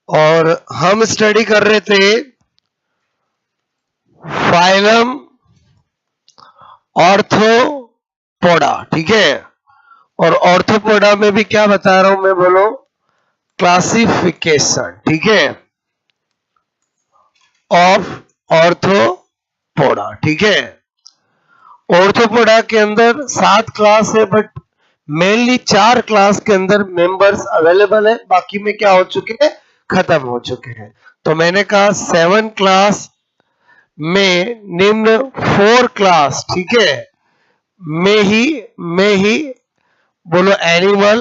और हम स्टडी कर रहे थे फाइलम ऑर्थोपोडा, ठीक है। और ऑर्थोपोडा में भी क्या बता रहा हूं मैं, बोलो क्लासिफिकेशन, ठीक है, ऑफ ऑर्थोपोडा, ठीक है। ऑर्थोपोडा के अंदर 7 क्लास है, बट मेनली 4 क्लास के अंदर मेंबर्स अवेलेबल है, बाकी में क्या हो चुके हैं, खत्म हो चुके हैं। तो मैंने कहा 7 क्लास में निम्न 4 क्लास, ठीक है, में ही बोलो एनिमल,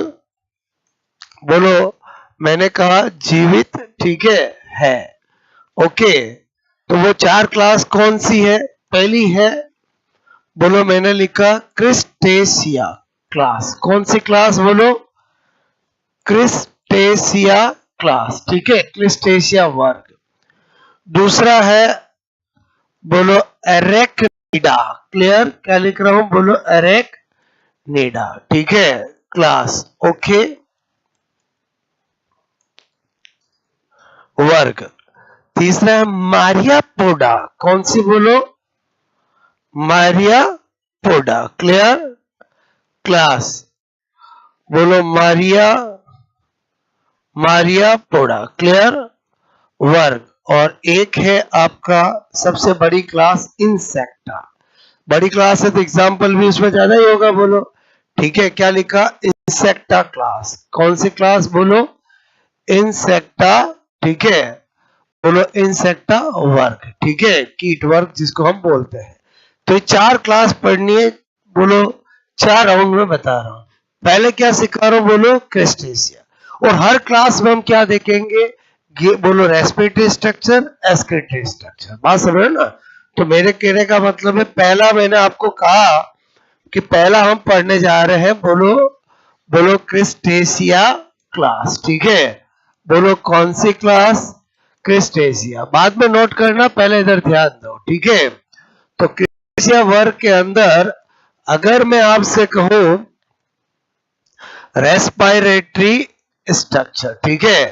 बोलो मैंने कहा जीवित, ठीक है। ओके, तो वो 4 क्लास कौन सी है? पहली है, बोलो मैंने लिखा क्रिस्टेशिया क्लास। कौन सी क्लास? बोलो क्रिस्टेशिया क्लास, ठीक है, क्रिस्टेशिया वर्ग। दूसरा है बोलो एरेक्निडा, क्लियर, क्या लिख रहा हूं, बोलो एरेक्निडा, ठीक है, क्लास, ओके, वर्ग। तीसरा है मारियापोडा, कौन सी? बोलो मारियापोडा, क्लियर, क्लास, बोलो मारियापोडा, क्लियर, वर्ग। और एक है आपका सबसे बड़ी क्लास इंसेक्टा। बड़ी क्लास है तो एग्जाम्पल भी उसमें ज्यादा ही होगा, बोलो, ठीक है, क्या लिखा? Insecta class. कौन सी क्लास? बोलो इंसेक्टा, ठीक है, बोलो इंसेक्टा वर्ग, ठीक है, कीट वर्ग जिसको हम बोलते हैं। तो ये 4 क्लास पढ़नी है, बोलो 4 राउंड में बता रहा हूं। पहले क्या सिखा रहा हूं, बोलो क्रेस्टेशिया। और हर क्लास में हम क्या देखेंगे, बोलो रेस्पिरेटरी स्ट्रक्चर, एक्सक्रीटरी स्ट्रक्चर। बात समझ रहे ना? तो मेरे कहने का मतलब है, पहला मैंने आपको कहा कि पहला हम पढ़ने जा रहे हैं, बोलो क्रिस्टेशिया क्लास, ठीक है, बोलो कौन सी क्लास? क्रिस्टेशिया। बाद में नोट करना, पहले इधर ध्यान दो, ठीक है। तो क्रिस्टेशिया वर्ग के अंदर अगर मैं आपसे कहूं रेस्पिरेटरी स्ट्रक्चर, ठीक है,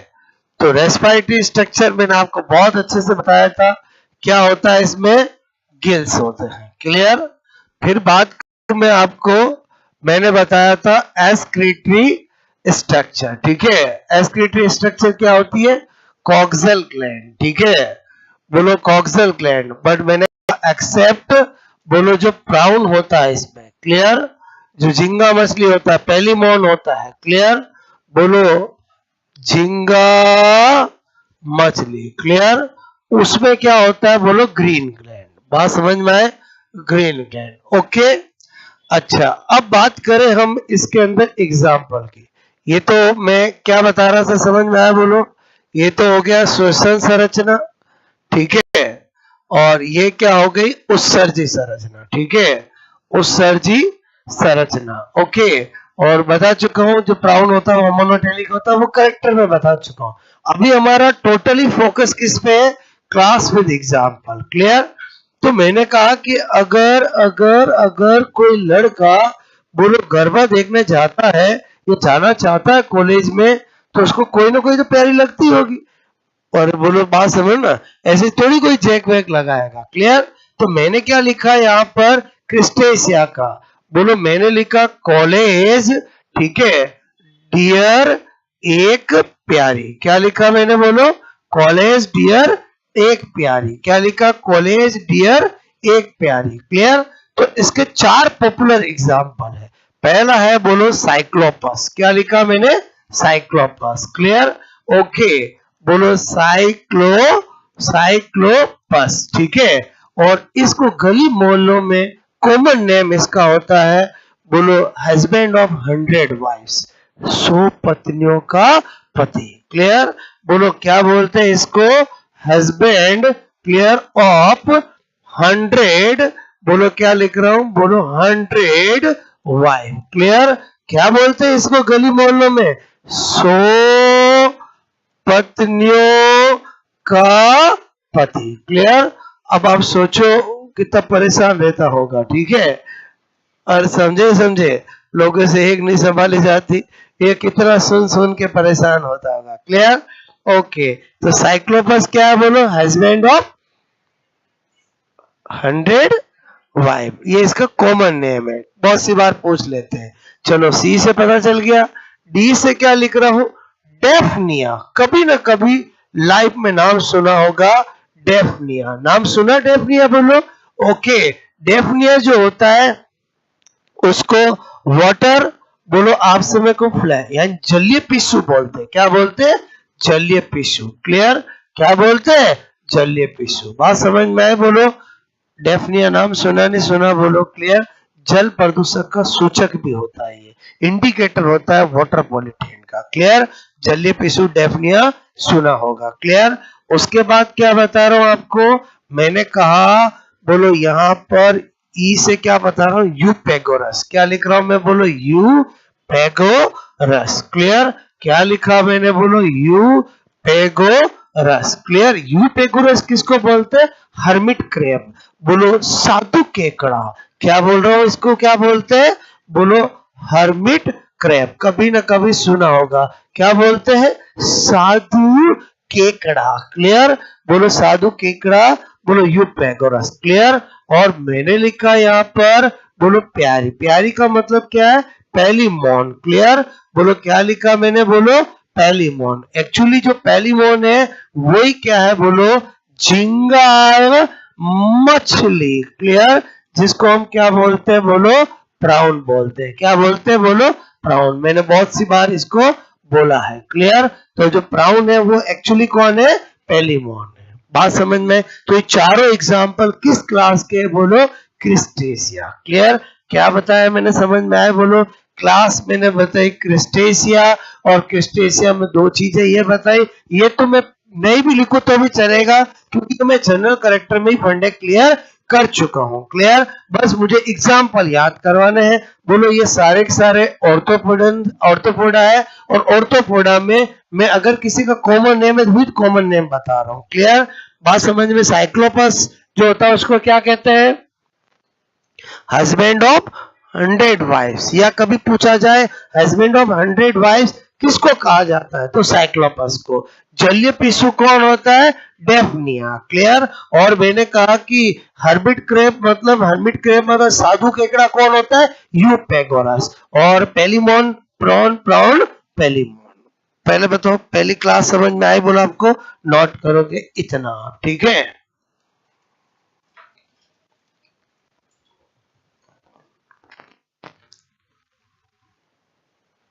तो रेस्पिरेटरी स्ट्रक्चर मैंने आपको बहुत अच्छे से बताया था, क्या होता है इसमें, गिल्स होते हैं, क्लियर। फिर बात में आपको मैंने बताया था एक्सक्रीटरी स्ट्रक्चर, ठीक है। एक्सक्रीटरी स्ट्रक्चर क्या होती है? कॉक्सल ग्लैंड, ठीक है, बोलो कॉक्सल ग्लैंड। बट मैंने एक्सेप्ट, बोलो जो प्राउन होता है इसमें, क्लियर, जो झींगा मछली होता है, पेलिमोन होता है, क्लियर, बोलो झींगा मछली, क्लियर, उसमें क्या होता है, बोलो ग्रीन ग्लैंड। बात समझ में आए? Green gland, okay. अच्छा, अब बात करें हम इसके अंदर एग्जाम्पल की। ये तो मैं क्या बता रहा था, समझ में आया? बोलो, ये तो हो गया श्वसन संरचना, ठीक है, और ये क्या हो गई, उत्सर्जी संरचना, ठीक है, उत्सर्जी संरचना, ओके। और बता चुका हूं जो प्राउन होता है, मोनोटेलिक होता है, वो करेक्टर में बता चुका हूं। अभी हमारा टोटली फोकस किस पे है? Class with example, clear. तो मैंने कहा कि अगर अगर अगर कोई लड़का बोलो गरबा देखने जाता है या जाना चाहता है कॉलेज में, तो उसको कोई ना कोई तो प्यारी लगती होगी। और बोलो बात समझ ना, ऐसे थोड़ी कोई जैक वैक लगाएगा, क्लियर। तो मैंने क्या लिखा है यहाँ पर, क्रिस्टेशिया का, बोलो मैंने लिखा कॉलेज, ठीक है, डियर एक प्यारी। क्या लिखा मैंने? बोलो कॉलेज डियर एक प्यारी। क्या लिखा? कॉलेज डियर एक प्यारी, क्लियर। तो इसके 4 पॉपुलर एग्जाम्पल है। पहला है बोलो साइक्लोपस। क्या लिखा मैंने? साइक्लोपस, क्लियर, ओके, बोलो साइक्लोपस, ठीक है। और इसको गली मोहल्लों में कॉमन नेम इसका होता है, बोलो हस्बैंड ऑफ 100 वाइफ्स, 100 पत्नियों का पति, क्लियर, बोलो क्या बोलते हैं इसको? हस्बैंड, क्लियर, ऑफ 100, बोलो क्या लिख रहा हूं, बोलो 100 वाइफ, क्लियर। क्या बोलते हैं इसको गली मोहल्लों में? 100 पत्नियों का पति, क्लियर। अब आप सोचो कितना परेशान रहता होगा, ठीक है। और समझे लोगों से एक नहीं संभाली जाती, ये कितना सुन सुन के परेशान होता होगा, क्लियर। ओके, तो साइक्लोपस क्या है बोलो? हस्बैंड ऑफ 100 वाइफ, ये इसका कॉमन नेम है, बहुत सी बार पूछ लेते हैं। चलो सी से पता चल गया। डी से क्या लिख रहा हूं? डेफनिया, कभी ना कभी लाइफ में नाम सुना होगा डेफनिया, नाम सुना डेफनिया बोलो? ओके, डेफनिया जो होता है उसको वाटर बोलो आप समय को फ्लाई यानी जलीय पिस्सू बोलते हैं। क्या बोलते हैं? जलीय पिस्सू। क्लियर? क्या बोलते हैं? जलीय पिस्सू। बात समझ में आए बोलो? डेफनिया नाम सुना नहीं सुना बोलो? क्लियर? जल प्रदूषण का सूचक भी होता है, ये इंडिकेटर होता है वाटर पॉल्यूटेंट का। क्लियर? जलीय पिस्सू डेफनिया सुना होगा। क्लियर? उसके बाद क्या बता रहा हूं आपको? मैंने कहा बोलो यहाँ पर ई से क्या बता रहा हूं? यूपेगोरस। क्या लिख रहा हूं मैं बोलो? यूपेगोरस। क्लियर? क्या लिखा मैंने बोलो? यूपेगोरस। क्लियर? यूपेगोरस किसको बोलते हैं? हर्मिट क्रैब बोलो? साधु केकड़ा। क्या बोल रहा हूं? इसको क्या बोलते हैं बोलो? Hermit crab. कभी ना कभी सुना होगा। क्या बोलते हैं? साधु केकड़ा। क्लियर? बोलो साधु केकड़ा बोलो यूपेगोरस। क्लियर? और मैंने लिखा यहाँ पर बोलो प्यारी। प्यारी का मतलब क्या है? पहली मॉन। क्लियर? बोलो क्या लिखा मैंने बोलो? पहली मॉन। एक्चुअली जो पहली मॉन है वही क्या है बोलो? झींगा मछली। क्लियर? जिसको हम क्या बोलते हैं बोलो? प्राउन बोलते हैं। क्या बोलते हैं बोलो? प्राउन। मैंने बहुत सी बार इसको बोला है। क्लियर? तो जो प्राउन है वो एक्चुअली कौन है? पहली मॉन है। बात समझ में? तो ये चारों एग्जाम्पल किस क्लास के बोलो? क्रिस्टेशिया। क्लियर? क्या बताया मैंने? समझ में आया बोलो? क्लास मैंने बताई क्रिस्टेशिया, और क्रिस्टेशिया में दो चीजें ये बताई। ये तो मैं नहीं भी लिखूं तो भी चलेगा क्योंकि मैं जनरल करेक्टर में ही फंडे क्लियर कर चुका हूं। क्लियर? बस मुझे एग्जाम्पल याद करवाने हैं। बोलो ये सारे के सारे ऑर्थोपोडा है, और ऑर्थोपोडा में मैं अगर किसी का कॉमन नेम है विद कॉमन नेम बता रहा हूं। क्लियर? बात समझ में? साइक्लोपस जो होता है उसको क्या कहते हैं? Husband of 100 wives. या कभी पूछा जाए हस्बैंड ऑफ 100 वाइफ्स किसको कहा जाता है? तो साइक्लोपस को। जलीय पिस्सू कौन होता है? डेफनिया। क्लियर? और मैंने कहा कि हर्मिट क्रेब मतलब साधु केकड़ा कौन होता है? यूपेगोरस। और पेलिमोन प्राउन पेलिमोन। पहले बताओ, पहली क्लास समझ में आई बोला आपको? नोट करोगे इतना? ठीक है?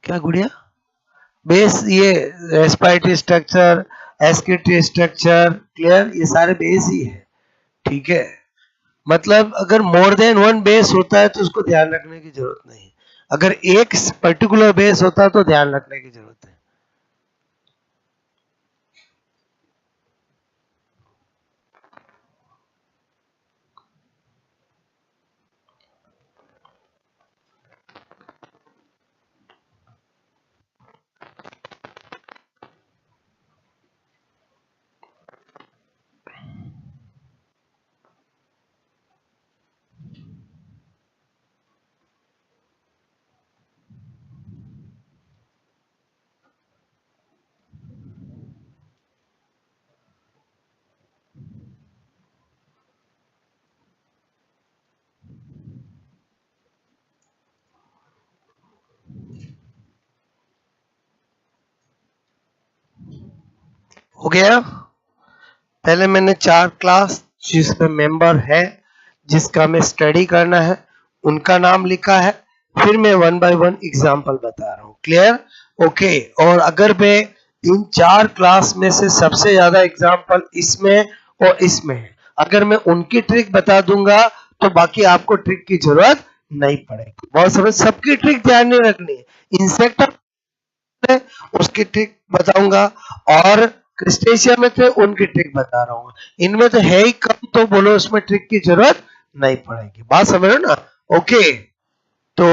क्या गुड़िया? बेस ये रेस्पिरेटरी स्ट्रक्चर, एस्किटरी स्ट्रक्चर, क्लियर? ये सारे बेस ही है। ठीक है? मतलब अगर मोर देन वन बेस होता है तो उसको ध्यान रखने की जरूरत नहीं, अगर एक पर्टिकुलर बेस होता है तो ध्यान रखने की जरूरत है। हो गया? पहले मैंने 4 क्लास जिसमें मेंबर है जिसका मैं स्टडी करना है उनका नाम लिखा है, फिर मैं 1 बाय 1 एग्जांपल बता रहा हूँ। क्लियर? ओके। और अगर मैं इन 4 क्लास में से सबसे ज्यादा एग्जांपल इसमें और इसमें है, अगर मैं उनकी ट्रिक बता दूंगा तो बाकी आपको ट्रिक की जरूरत नहीं पड़ेगी। बहुत समझ? सबकी ट्रिक ध्यान नहीं रखनी है। इंसेक्ट है उसकी ट्रिक बताऊंगा, और क्रिस्टेशिया में थे उनकी ट्रिक बता रहा हूँ। इनमें तो है ही कम तो बोलो उसमें ट्रिक की जरूरत नहीं पड़ेगी। बात समझ रहे हो ना? ओके। तो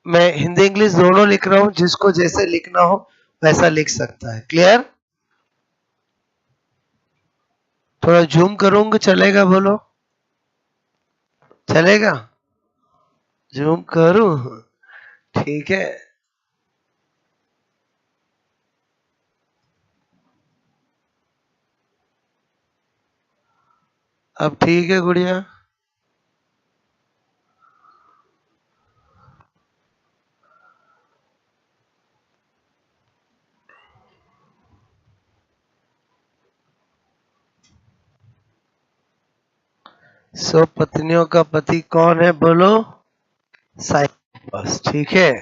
मैं हिंदी इंग्लिश दोनों लिख रहा हूँ, जिसको जैसे लिखना हो वैसा लिख सकता है। क्लियर? थोड़ा जूम करूंगा चलेगा बोलो? चलेगा? जूम करूं? ठीक है। अब ठीक है गुड़िया? सौ पत्नियों का पति कौन है बोलो? साइक्लोपस। ठीक है।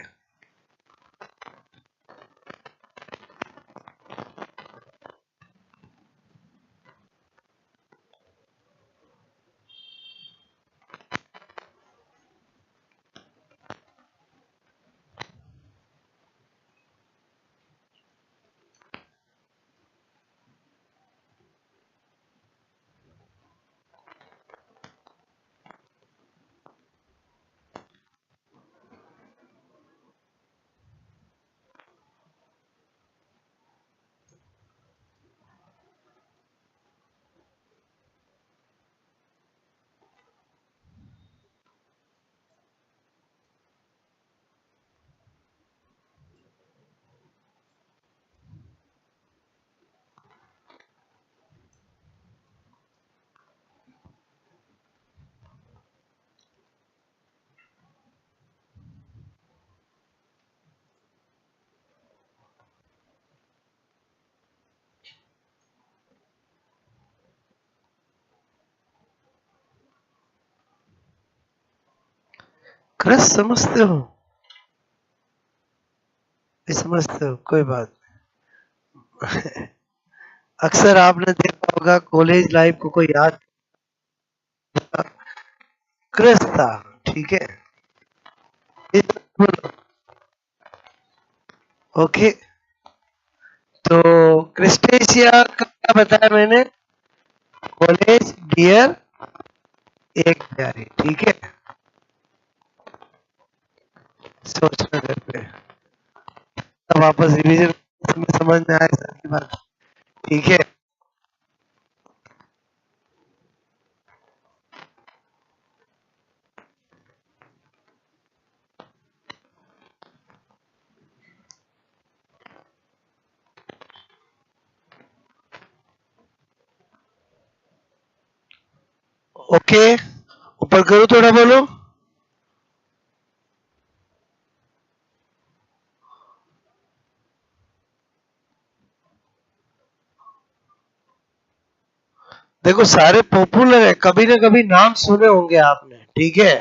क्रस समझते हो? समझते हो, कोई बात नहीं। अक्सर आपने देखा होगा कॉलेज लाइफ को कोई याद क्रस था। ठीक है। ओके। तो क्रिस्टेशिया का क्या बताया मैंने? कॉलेज डियर एक प्यारी। ठीक है। सोचना घर पे, तब वापस रिवीजन में समझ में आए सर की बात। ठीक है। ओके, ऊपर करो थोड़ा, बोलो। देखो सारे पॉपुलर है, कभी ना कभी नाम सुने होंगे आपने। ठीक है।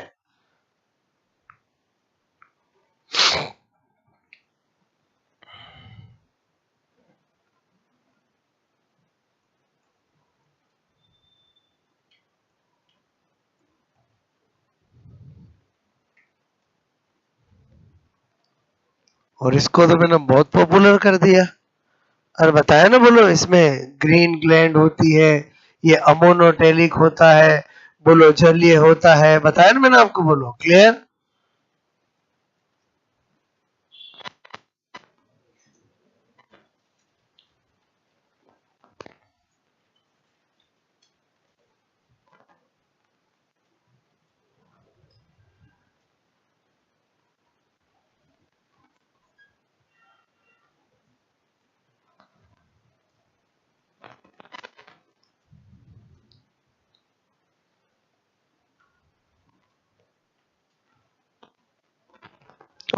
और इसको तो मैंने बहुत पॉपुलर कर दिया। और बताया ना, बोलो इसमें ग्रीन ग्लैंड होती है, ये अमोनोटेलिक होता है, बोलो जलीय होता है, बताया ना मैंने आपको, बोलो क्लियर।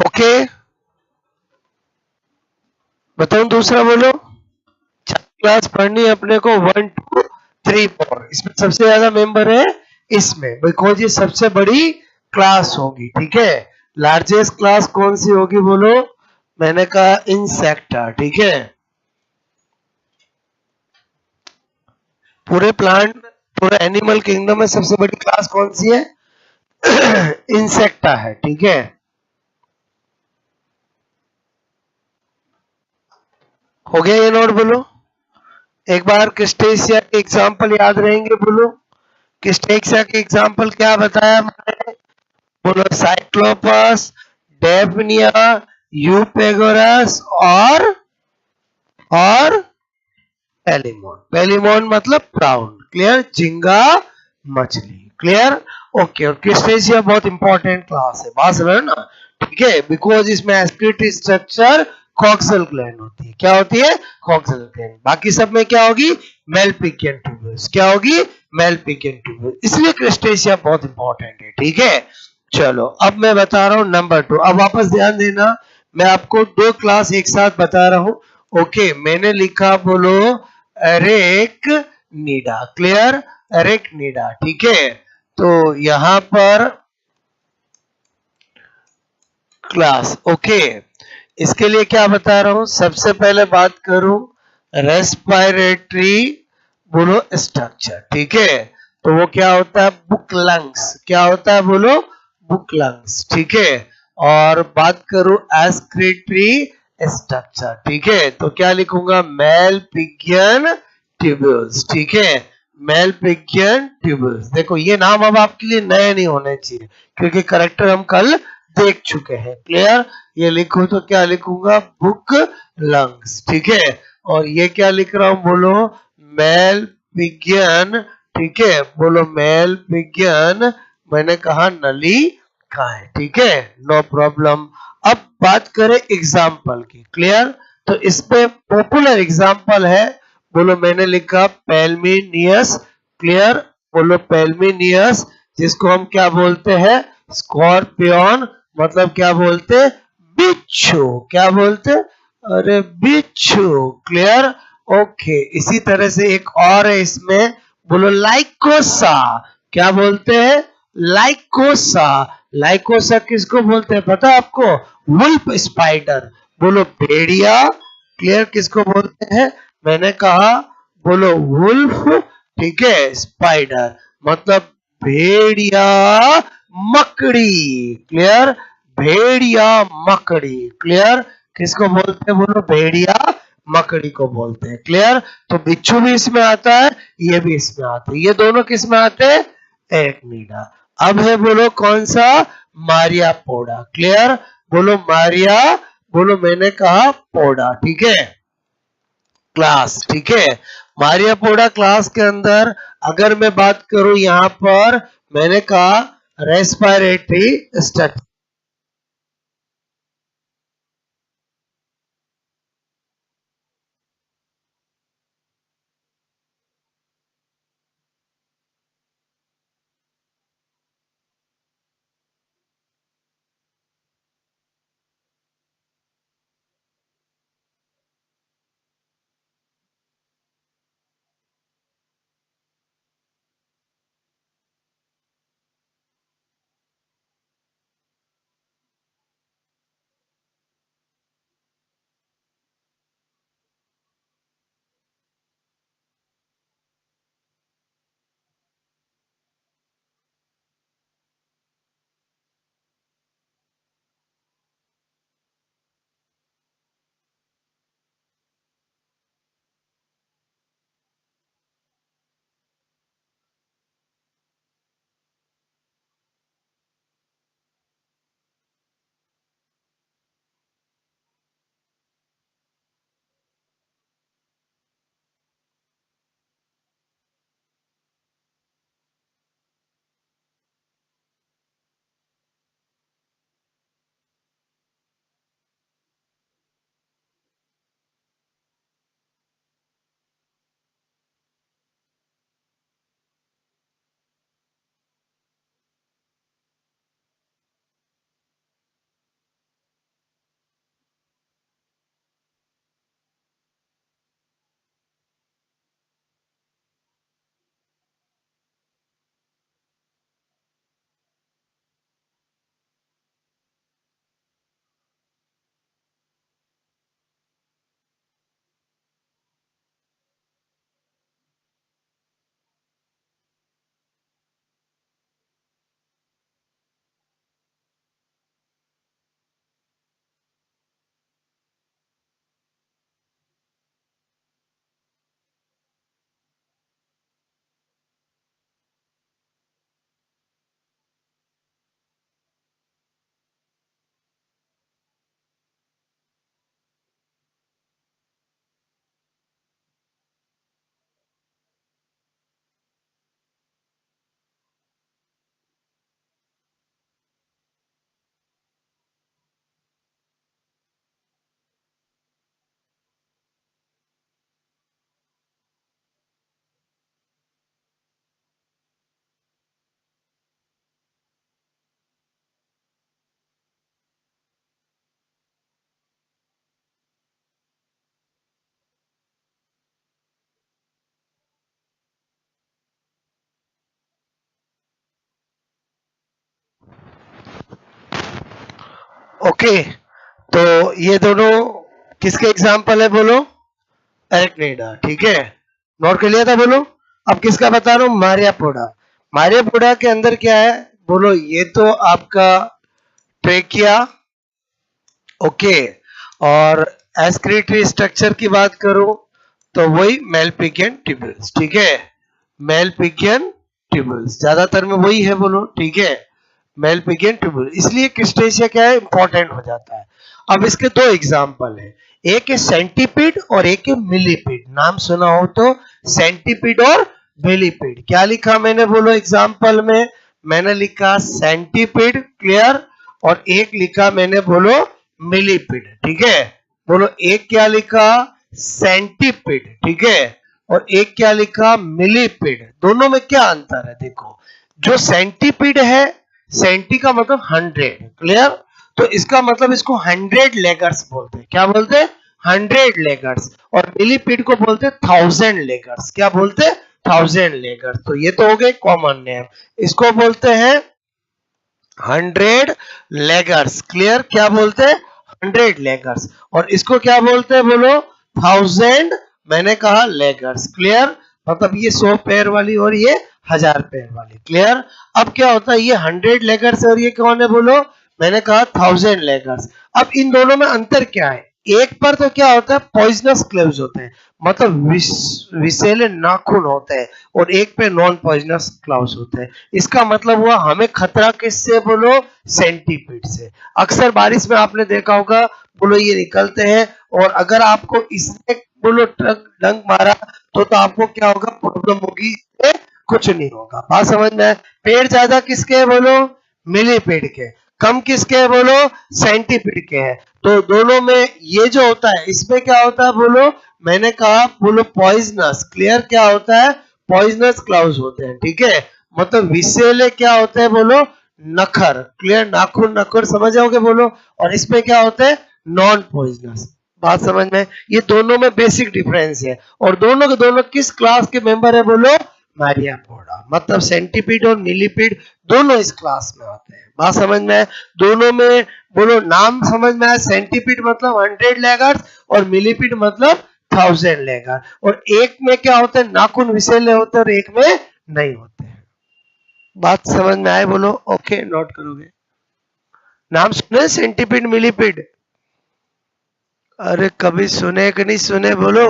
ओके, बताओ दूसरा, बोलो। चार क्लास पढ़नी है अपने को, 1 2 3 4। इसमें सबसे ज्यादा मेंबर है इसमें, बिकॉज ये सबसे बड़ी क्लास होगी। ठीक है। लार्जेस्ट क्लास कौन सी होगी बोलो? मैंने कहा इंसेक्टा। ठीक है। पूरे प्लांट, पूरे एनिमल किंगडम में सबसे बड़ी क्लास कौन सी है? इंसेक्टा है। ठीक है। हो गया ये नोट, बोलो। एक बार क्रिस्टेशिया के एग्जाम्पल याद रहेंगे, बोलो। क्रिस्टेशिया के एग्जाम्पल क्या बताया मैंने? बोलो साइक्लोपस, डेफनिया, यूपेगोरस और पेलिमोन। पेलिमोन मतलब प्राउन। क्लियर? झिंगा मछली। क्लियर? ओके। और क्रिस्टेशिया बहुत इंपॉर्टेंट क्लास है, बात समझ ना? ठीक है। बिकॉज इसमें एस्क्रीटरी स्ट्रक्चर कॉक्सल ग्लैंड होती है। क्या होती है? Coxal gland. बाकी सब में क्या होगी? मेलपिकियन ट्यूबर्स। क्या होगी? मेल पिगियन ट्यूब्यूल, इसलिए क्रस्टेशिया बहुत इंपॉर्टेंट है, ठीक है। चलो अब मैं बता रहा हूँ नंबर 2। अब वापस ध्यान देना, मैं आपको दो क्लास एक साथ बता रहा हूँ। ओके, मैंने लिखा, बोलो एरेक नीडा, क्लियर, एरेक नीडा, ठीक है। तो यहां पर क्लास, ओके, इसके लिए क्या बता रहा हूं, सबसे पहले बात करूं रेस्पिरेटरी, बोलो स्ट्रक्चर, ठीक है। तो वो क्या होता है, बुक लंग्स, क्या होता है बोलो, बुक लंग्स, ठीक है। और बात करूं एस्क्रेटरी स्ट्रक्चर, ठीक है, तो क्या लिखूंगा, मेल पिगियन ट्यूब्यूल्स, ठीक है, मेल पिगियन ट्यूब्यूल्स। देखो ये नाम अब आपके लिए नए नहीं होने चाहिए, क्योंकि करेक्टर हम कल देख चुके हैं, क्लियर। ये लिखो तो क्या लिखूंगा, बुक लंग्स, ठीक है। और ये क्या लिख रहा हूं, बोलो मेल पिगियन, ठीक है, बोलो मेल पिगियन, मैंने कहा नली का है, ठीक है, नो प्रॉब्लम। अब बात करें एग्जाम्पल की, क्लियर। तो इसमें पॉपुलर एग्जाम्पल है, बोलो मैंने लिखा पेल्मिनियस, क्लियर, बोलो पेल्मिनियस, जिसको हम क्या बोलते हैं, स्कॉर्पियन, मतलब क्या बोलते, बिच्छू, क्या बोलते, अरे बिच्छू, क्लियर। ओके, इसी तरह से एक और है इसमें, बोलो लाइकोसा, क्या बोलते हैं, लाइकोसा, लाइकोसा किसको बोलते हैं पता है आपको, वुल्फ स्पाइडर, बोलो भेड़िया, क्लियर, किसको बोलते हैं, मैंने कहा बोलो वुल्फ, ठीक है, स्पाइडर, मतलब भेड़िया मकड़ी, क्लियर, भेड़िया मकड़ी, क्लियर, किसको बोलते हैं, बोलो भेड़िया मकड़ी को बोलते हैं, क्लियर। तो बिच्छू भी इसमें आता है, ये भी इसमें आता है, ये दोनों किस में आते हैं, एरेक्निडा। अब है बोलो कौन सा, मारिया पोडा, क्लियर, बोलो मारिया, बोलो मैंने कहा पोडा, ठीक है, क्लास, ठीक है। मारिया पोडा क्लास के अंदर अगर मैं बात करूं, यहां पर मैंने कहा रेस्पिरेटरी स्ट्रक्चर, ओके, तो ये दोनों किसके एग्जाम्पल है बोलो? एरेक्निडा, ठीक है, नोट कर लिया था बोलो। अब किसका बता रहा हूँ? मारियापोडा। मारियापोडा के अंदर क्या है बोलो? ये तो आपका ट्रेकिया, ओके, और एस्क्रीटरी स्ट्रक्चर की बात करूं तो वही मेलपिगियन ट्यूबुल्स, ठीक है, मेलपिगियन ट्यूबुल्स ज्यादातर में वही है बोलो, ठीक है, मेलपिगियन ट्यूबुल। इसलिए क्रिस्टेशिया क्या है, इंपॉर्टेंट हो जाता है। अब इसके दो एग्जाम्पल है, एक है सेंटीपीड और एक है मिलीपीड। नाम सुना हो तो सेंटीपीड और मिलीपीड। क्या लिखा मैंने बोलो एग्जाम्पल में? मैंने लिखा सेंटीपीड, क्लियर, और एक लिखा मैंने बोलो मिलीपीड, ठीक है। बोलो एक क्या लिखा? सेंटीपीड, ठीक है, और एक क्या लिखा? मिलीपीड। दोनों में क्या अंतर है देखो। जो सेंटीपीड है, सेंटी का मतलब 100, क्लियर, तो इसका मतलब इसको 100 लेगर्स बोलते हैं। क्या बोलते हैं? 100 लेगर्स। और मिलीपीड को बोलते हैं 1000 लेगर्स। क्या बोलते हैं? 1000 लेगर्स। तो ये तो हो गए कॉमन नेम। इसको बोलते हैं 100 लेगर्स, क्लियर, क्या बोलते हैं? 100 लेगर्स। और इसको क्या बोलते हैं बोलो? 1000, मैंने कहा लेगर्स, क्लियर, मतलब ये 100 पैर वाली और ये 1000 पैर वाली, क्लियर। अब क्या होता है, ये 100 लेगर्स और ये कौन है बोलो? मैंने कहा 1000 लेगर्स। अब इन दोनों में अंतर क्या है? एक पर तो क्या होता है, पॉइजनस क्लेव्स होते हैं, मतलब विषैले नाखून होते हैं, और एक पे नॉन पॉइजनस क्लाउस होते हैं। इसका मतलब हुआ हमें खतरा किससे बोलो? सेंटीपीड से। अक्सर बारिश में आपने देखा होगा बोलो ये निकलते हैं, और अगर आपको इसने बोलो डंक मारा तो आपको क्या होगा? प्रॉब्लम होगी, कुछ नहीं होगा। बात समझ में? पेड़ ज्यादा किसके है बोलो? मिलीपीड के। कम किसके है बोलो? सेंटीपीड के हैं। तो दोनों में ये जो होता है, इसमें क्या होता है बोलो? मैंने कहा बोलो पॉइजनस, क्लियर, क्या होता है? पॉइजनस क्लाउज होते हैं, ठीक है, मतलब विषैले क्या होते हैं बोलो? नखर, क्लियर, नाखून नखर समझ जाओगे बोलो। और इसमें क्या होते हैं? Non poisonous. बात समझ में? ये दोनों में बेसिक डिफरेंस है। और दोनों के दोनों किस क्लास के मेंबर है बोलो? मारियापोडा। मतलब सेंटीपीड और मिलीपीड दोनों इस क्लास में आते हैं। बात समझ में? दोनों में बोलो नाम समझ में आया? सेंटीपीड मतलब 100 लेगर्स और मिलीपीड मतलब 1000 लेगर। और एक में क्या होता है? नाखून विषैले होते हैं और एक में नहीं होते हैं। बात समझ में आए बोलो? ओके, नोट करोगे? नाम सुने सेंटीपीड मिलीपीड? अरे कभी सुने कि नहीं सुने बोलो?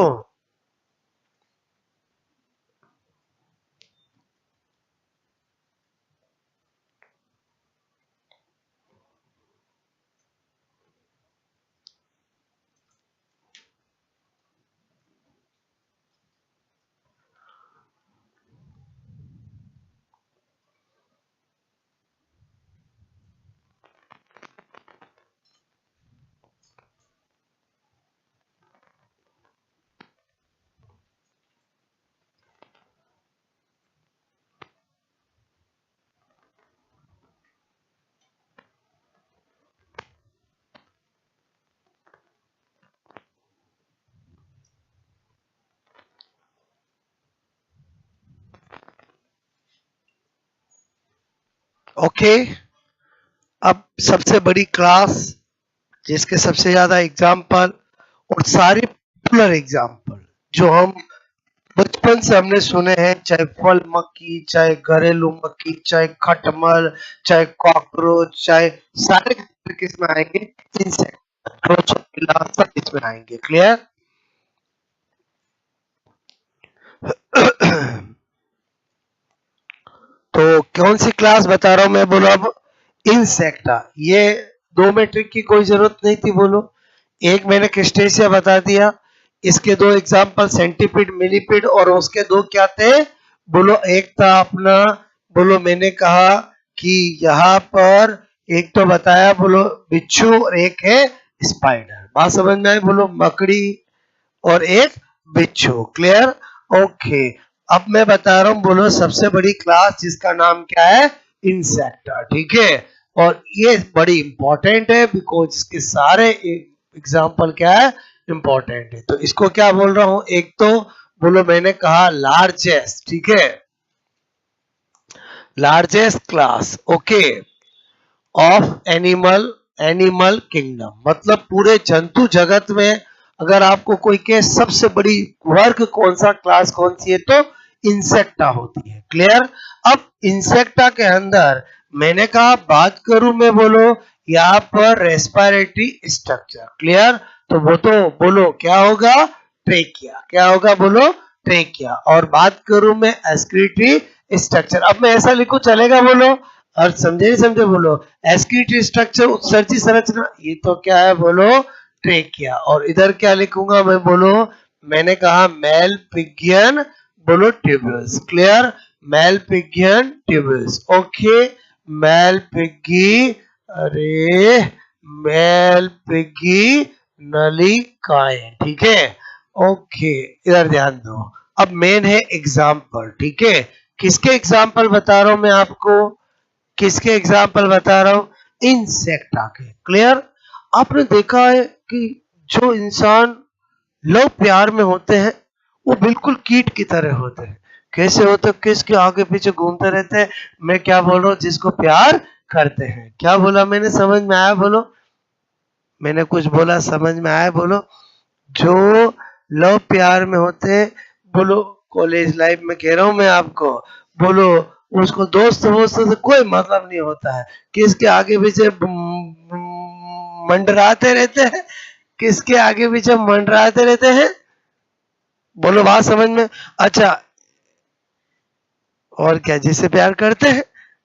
ओके, अब सबसे बड़ी क्लास जिसके सबसे ज्यादा एग्जाम्पल और सारे पॉपुलर एग्जाम्पल जो हम बचपन से हमने सुने हैं, चाहे फल मक्खी, चाहे घरेलू मक्खी, चाहे खटमल, चाहे कॉकरोच, चाहे सारे किस में आएंगे? इंसेक्ट, सब इसमें आएंगे, क्लियर। तो कौन सी क्लास बता रहा हूं मैं बोलो? अब इंसेक्टा। ये दो में ट्रिक की कोई जरूरत नहीं थी बोलो। एक मैंने क्रिस्टेशिया बता दिया, इसके दो एग्जांपल सेंटीपीड मिलीपीड, और उसके दो क्या थे बोलो? एक था अपना बोलो, मैंने कहा कि यहाँ पर एक तो बताया बोलो बिच्छू, और एक है स्पाइडर। बात समझ में आई बोलो? मकड़ी और एक बिच्छू, क्लियर, ओके। अब मैं बता रहा हूं बोलो सबसे बड़ी क्लास जिसका नाम क्या है? इंसेक्टा, ठीक है। और ये बड़ी इंपॉर्टेंट है बिकॉज इसके सारे एग्जाम्पल क्या है? इंपॉर्टेंट है। तो इसको क्या बोल रहा हूं? एक तो बोलो मैंने कहा लार्जेस्ट, ठीक है, largest class, okay, of animal animal kingdom, मतलब पूरे जंतु जगत में अगर आपको कोई के सबसे बड़ी वर्ग कौन सा, क्लास कौन सी है, तो इंसेक्टा होती है। क्लियर। अब इंसेक्टा के अंदर मैंने कहा बात करूं मैं, बोलो यहाँ पर रेस्पिरेटरी स्ट्रक्चर। क्लियर। तो वो तो बोलो क्या होगा, ट्रेकिया। क्या होगा बोलो, ट्रेकिया। और बात करूं मैं एक्सक्रीटरी स्ट्रक्चर, अब मैं ऐसा लिखूं चलेगा बोलो, और समझे नहीं समझे बोलो, एक्सक्रीटरी स्ट्रक्चर उत्सर्जी संरचना, ये तो क्या है बोलो, ट्रेकिया। और इधर क्या लिखूंगा मैं बोलो, मैंने कहा मेलपिगियन बोलो tubules. Clear. Malpighian tubules. Okay. Malpighi, अरे मेलपिगी नलिकाएं। ठीक है। ओके, इधर ध्यान दो। अब मेन है एग्जाम्पल। ठीक है। किसके एग्जाम्पल बता रहा हूं मैं आपको, किसके एग्जाम्पल बता रहा हूं, इंसेक्टा के। क्लियर। आपने देखा है कि जो इंसान लव प्यार में होते हैं वो बिल्कुल कीट की तरह होते हैं। कैसे होते, किसके आगे पीछे घूमते रहते हैं। मैं क्या बोल रहा हूँ, जिसको प्यार करते हैं। क्या बोला मैंने, समझ में आया बोलो, मैंने कुछ बोला समझ में आया बोलो। जो लव प्यार में होते हैं बोलो, कॉलेज लाइफ में कह रहा हूं मैं आपको, बोलो उसको दोस्त वोस्तों से कोई मतलब नहीं होता है, किसके आगे पीछे मंडराते रहते हैं, किसके आगे पीछे मंडराते रहते हैं, बोलो बात समझ में। अच्छा, और क्या, जिससे प्यार करते हैं,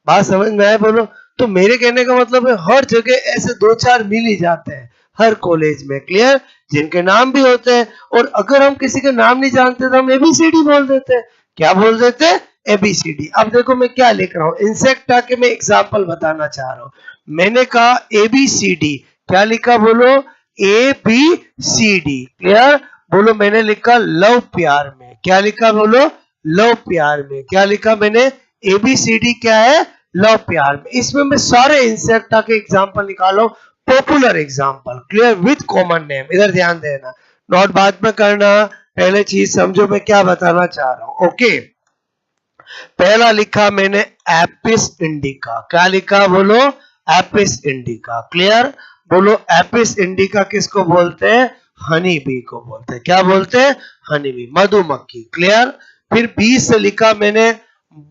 बात समझ में आए बोलो। तो मेरे कहने का मतलब है हर जगह ऐसे दो चार मिल ही जाते हैं, हर कॉलेज में। क्लियर। जिनके नाम भी होते हैं, और अगर हम किसी के नाम नहीं जानते तो हम एबीसीडी बोल देते हैं। क्या बोल देते हैं, एबीसीडी। अब देखो मैं क्या लिख रहा हूं, इंसेक्टा के मैं एग्जाम्पल बताना चाह रहा हूं। मैंने कहा एबीसीडी, क्या लिखा बोलो, एबीसीडी। क्लियर। बोलो मैंने लिखा लव प्यार में, क्या लिखा बोलो, लव प्यार में। क्या लिखा मैंने, एबीसीडी क्या है, लव प्यार में। इसमें मैं सारे इंसेक्टा के एग्जांपल निकालो, popular example. Clear, with common name. इधर ध्यान देना, नोट बाद में करना, पहले चीज समझो मैं क्या बताना चाह रहा हूं। ओके। पहला लिखा मैंने एपिस इंडिका। क्या लिखा बोलो, एपिस इंडिका। क्लियर। बोलो एपिस इंडिका किसको बोलते हैं, हनी बी को बोलते हैं। क्या बोलते हैं, हनी बी, मधुमक्खी। क्लियर। फिर बी से लिखा मैंने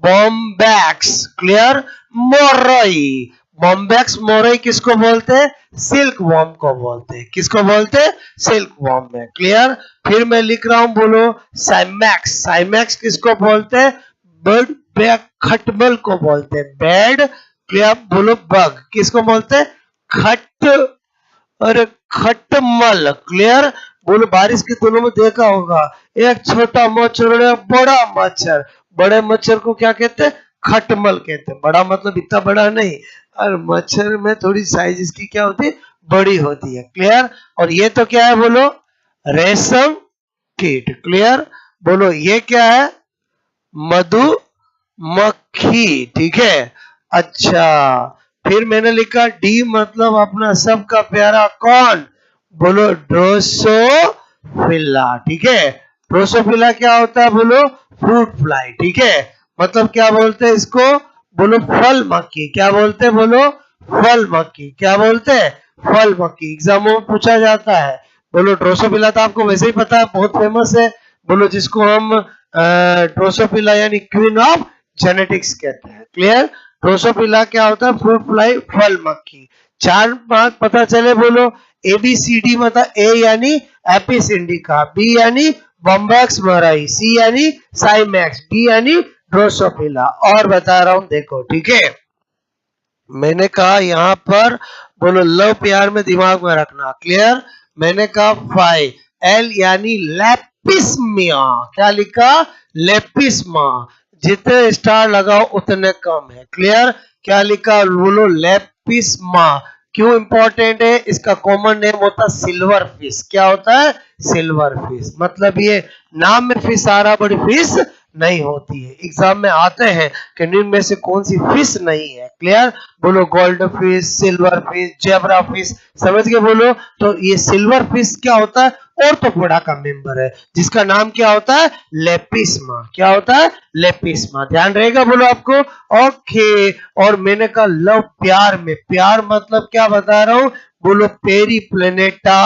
बॉम्बैक्स। क्लियर, मोरई। बॉम्बैक्स मोरई किसको बोलते हैं, सिल्क वॉर्म को बोलते हैं। किसको बोलते हैं, सिल्क वॉर्म में। क्लियर। फिर मैं लिख रहा हूं बोलो साइमैक्स। साइमैक्स किसको बोलते हैं, बर्ड बैग खटमल को बोलते हैं, बेड। क्लियर। बोलो बग किसको बोलते हैं, खट, अरे खटमल। क्लियर। बोलो बारिश के दिनों में देखा होगा, एक छोटा मच्छर और एक बड़ा मच्छर, बड़े मच्छर को क्या कहते हैं, खटमल कहते हैं। बड़ा मतलब इतना बड़ा नहीं, और मच्छर में थोड़ी साइज इसकी क्या होती है, बड़ी होती है। क्लियर। और ये तो क्या है बोलो, रेशम कीट। क्लियर। बोलो ये क्या है, मधुमक्खी। ठीक है। अच्छा, फिर मैंने लिखा डी मतलब अपना सबका प्यारा कौन, बोलो ड्रोसोफिला। ठीक है। ड्रोसोफिला क्या होता है बोलो, फ्रूट फ्लाई। ठीक है। मतलब क्या बोलते हैं इसको, बोलो फल मक्खी। क्या बोलते हैं बोलो, फल मक्खी। क्या बोलते हैं, फल मक्खी। एग्जामों में पूछा जाता है। बोलो ड्रोसोफिला तो आपको वैसे ही पता है, बहुत फेमस है। बोलो जिसको हम ड्रोसोफिला यानी क्वीन ऑफ जेनेटिक्स कहते हैं। क्लियर। ड्रोसोफिला क्या होता है, फ्रूट फ्लाई, फल मक्खी। चार बात पता चले बोलो, एबीसीडी मतलब ए यानी एपिस इंडिका, बी यानी बॉम्बैक्स मोरई, सी यानी साइमैक्स, डी यानी ड्रोसोफिला। और बता रहा हूं देखो। ठीक है। मैंने कहा यहाँ पर बोलो लव प्यार में दिमाग में रखना। क्लियर। मैंने कहा फाइव, एल यानी लेपिस्मिया। क्या लिखा, लेपिस्मा। जितने स्टार लगाओ उतने कम है। क्लियर। क्या लिखा बोलो, लेपिस्मा। क्यों इंपॉर्टेंट है, इसका कॉमन नेम होता है सिल्वर फिश। क्या होता है, सिल्वर फिश। मतलब ये नाम में फिश आ रहा, बड़ी फिश नहीं होती है। एग्जाम में आते हैं कि निम्न में से कौन सी फिश नहीं है। क्लियर। बोलो gold fish, silver fish, zebra fish, समझ के बोलो। तो ये सिल्वर फिश क्या होता है, ऑर्थोपोडा का मेंबर है, जिसका नाम क्या होता है? लेपिस्मा। क्या होता है? लेपिस्मा। ध्यान रहेगा बोलो आपको। ओके। और मैंने कहा लव प्यार में, प्यार मतलब क्या बता रहा हूं? बोलो पेरीप्लेनेटा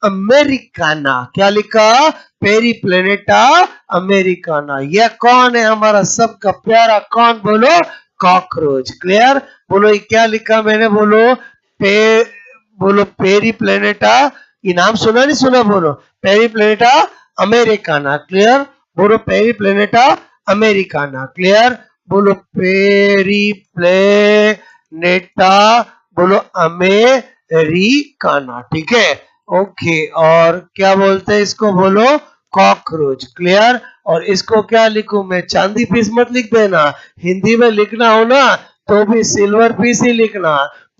अमेरिकाना। क्या लिखा? Periplaneta Americana. यह कौन है? हमारा सबका प्यारा कौन? बोलो कॉकरोच। क्लियर? बोलो ये क्या लिखा मैंने? बोलो बोलो पेरीप्लेनेटा। ये नाम सुना नहीं सुना? बोलो पेरीप्लेनेटा अमेरिकाना। क्लियर? बोलो पेरीप्लेनेटा अमेरिकाना। क्लियर? बोलो पेरीप्लेनेटा, बोलो अमेरिकाना। ठीक है? ओके। और क्या बोलते हैं इसको? बोलो कॉकरोच। क्लियर? और इसको क्या लिखूं मैं? चांदी पीस मत लिख देना, हिंदी में लिखना हो ना तो भी सिल्वर पीस ही लिखना।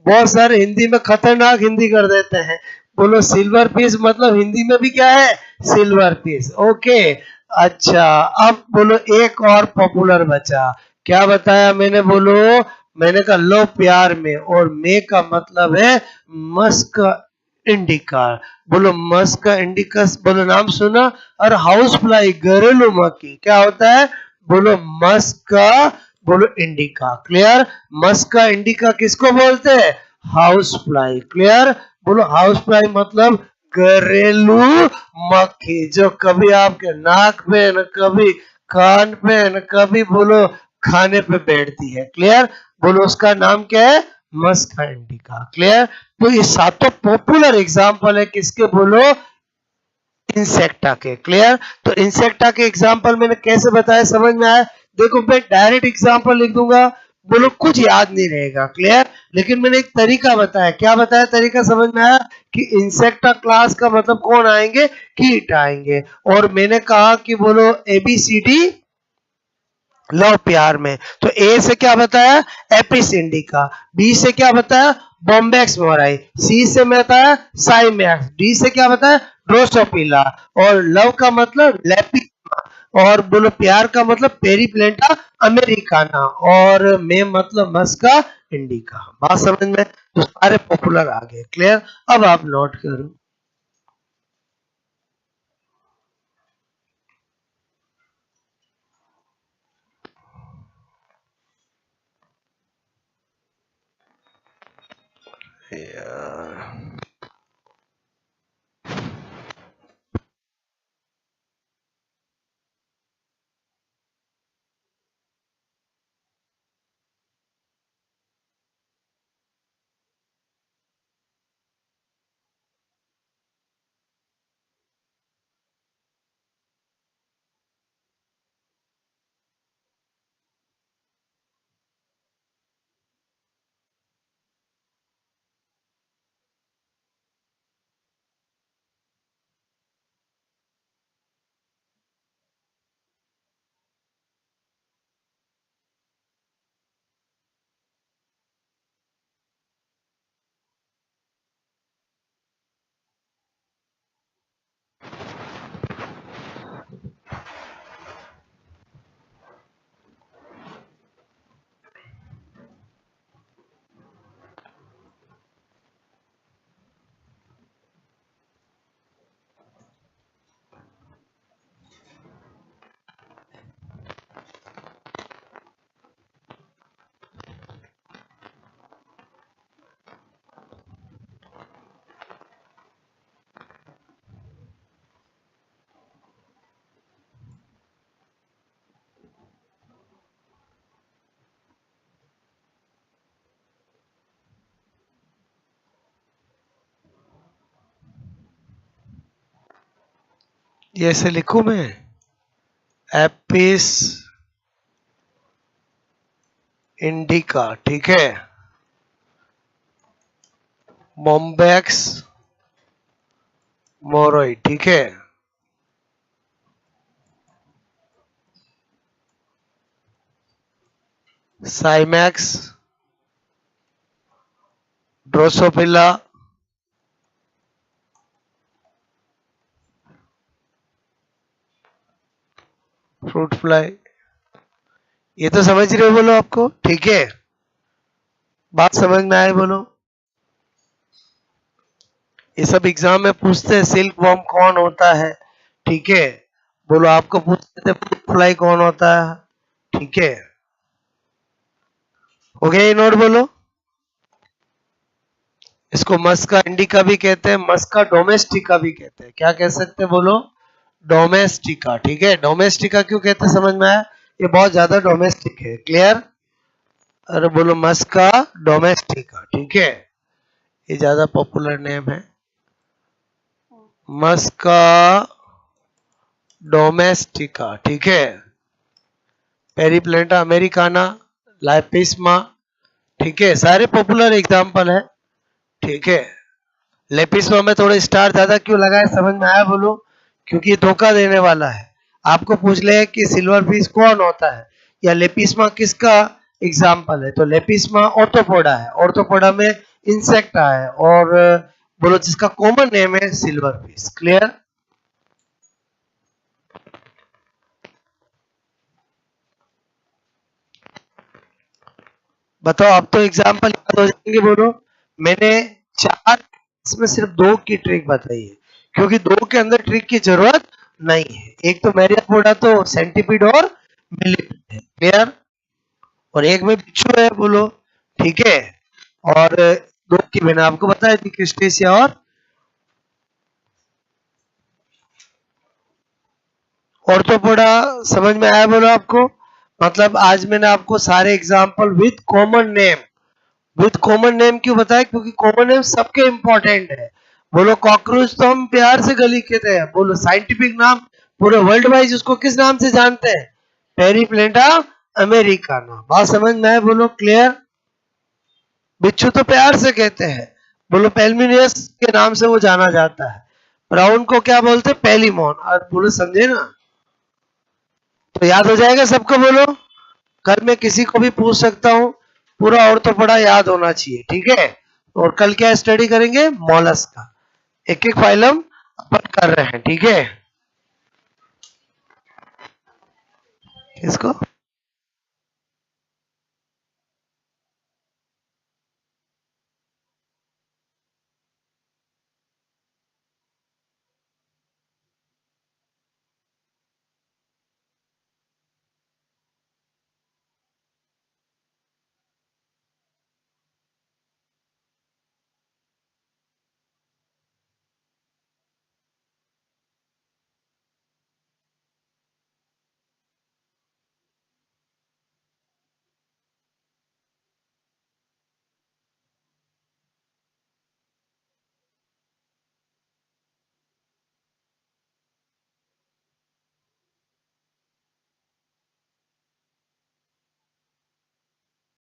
बहुत सारे हिंदी में खतरनाक हिंदी कर देते हैं। बोलो सिल्वर पीस मतलब हिंदी में भी क्या है? Silver piece. ओके। अच्छा, अब बोलो एक और पॉपुलर बचा। क्या बताया मैंने? बोलो मैंने कहा लो प्यार में, और मे का मतलब है मस्क इंडिका। बोलो मस्क इंडिकस। बोलो नाम सुना? और हाउस फ्लाई घरेलू मक्खी क्या होता है? बोलो मस्का, बोलो इंडिका। क्लियर? मस्का इंडिका किसको बोलते हैं? House fly. क्लियर? बोलो हाउस फ्लाई मतलब घरेलू मक्खी, जो कभी आपके नाक पे न कभी कान पे न कभी बोलो खाने पे बैठती है। क्लियर? बोलो उसका नाम क्या है? मस्का इंडिका। क्लियर? तो ये सातों पॉपुलर एग्जाम्पल है किसके? बोलो इंसेक्टा के। क्लियर? तो इंसेक्टा के एग्जाम्पल मैंने कैसे बताया, समझ में आया? देखो मैं डायरेक्ट एग्जाम्पल लिख दूंगा, बोलो कुछ याद नहीं रहेगा। क्लियर? लेकिन मैंने एक तरीका बताया। क्या बताया तरीका? समझ में आया कि इंसेक्टा क्लास का मतलब कौन आएंगे? कीट आएंगे। और मैंने कहा कि बोलो ABCD लव प्यार में। तो ए से क्या बताया? Apis indica. बी से क्या बताया? Bombyx mori. सी से मैं बताया साइमैक्स। डी से क्या बताया? ड्रोसोपिला। और लव का मतलब लेपिस्मा। और बोलो प्यार का मतलब पेरीप्लेंटा अमेरिकाना। और मे मतलब मस्का इंडिका। बात समझ में? तो सारे पॉपुलर आ गए। क्लियर? अब आप नोट करो। यार ये ऐसे लिखूं मैं? Apis indica. ठीक है? बॉम्बैक्स मोरोई। ठीक है? साइमैक्स, ड्रोसोफिला, फ्रूट फ्लाई। ये तो समझ रहे हो? बोलो आपको ठीक है? बात समझ में आए? बोलो ये सब एग्जाम में पूछते हैं। सिल्क वॉर्म कौन होता है, ठीक है, बोलो। आपको पूछते थे फ्रूट फ्लाई कौन होता है, ठीक है, हो गया ये नोट, बोलो। इसको मस्का इंडिका भी कहते हैं, मस्का डोमेस्टिका भी कहते हैं। क्या कह सकते हैं, बोलो, डोमेस्टिका, ठीक है। डोमेस्टिका क्यों कहते हैं, समझ में आया? ये बहुत ज्यादा डोमेस्टिक है, क्लियर। अरे बोलो मस्का डोमेस्टिका, ठीक है, ये ज्यादा पॉपुलर नेम है, मस्का डोमेस्टिका, ठीक है। पेरीप्लेंटा अमेरिकाना, लाइपिस्मा, ठीक है, सारे पॉपुलर एग्जाम्पल है, ठीक है। लेपिस्मा में थोड़े स्टार ज्यादा क्यों लगाए, समझ में आया, बोलो? क्योंकि ये धोखा देने वाला है। आपको पूछ ले कि सिल्वर फिश कौन होता है या लेपिस्मा किसका एग्जाम्पल है, तो लेपिस्मा ऑर्थोपोडा है, ऑर्थोपोडा में इंसेक्ट है, और बोलो जिसका कॉमन नेम है सिल्वर फिश, क्लियर। बताओ, अब तो एग्जाम्पल याद हो जाएंगे, बोलो। मैंने 4 इसमें सिर्फ 2 की ट्रिक बताई है, क्योंकि 2 के अंदर ट्रिक की जरूरत नहीं है। एक तो मैरियापोडा तो सेंटीपीड और मिलीपीड है, क्लियर, और एक में बिच्छू है, बोलो, ठीक है। और 2 की मैंने आपको बताई थी, क्रिस्टेशिया और ऑर्थोपोडा। समझ में आया, बोलो आपको? मतलब आज मैंने आपको सारे example with common name, with common name क्यों बताया, क्योंकि कॉमन नेम सबके इंपॉर्टेंट है। बोलो कॉकरोच तो हम प्यार से गली कहते हैं, बोलो साइंटिफिक नाम पूरे वर्ल्ड वाइज उसको किस नाम से जानते हैं, पेरीप्लेंटा अमेरिकाना। बात समझ में है, बोलो, क्लियर। बिच्छू तो प्यार से कहते हैं, बोलो पेलमिनियस के नाम से वो जाना जाता है। ब्राउन को क्या बोलते हैं, पेलीमोन, और बोलो समझे ना? तो याद हो जाएगा सबको, बोलो। कल मैं किसी को भी पूछ सकता हूँ, पूरा और तो पढ़ा याद होना चाहिए, ठीक है। और कल क्या स्टडी करेंगे, मॉलस्क का, एक एक फाइलम अपन कर रहे हैं, ठीक है। इसको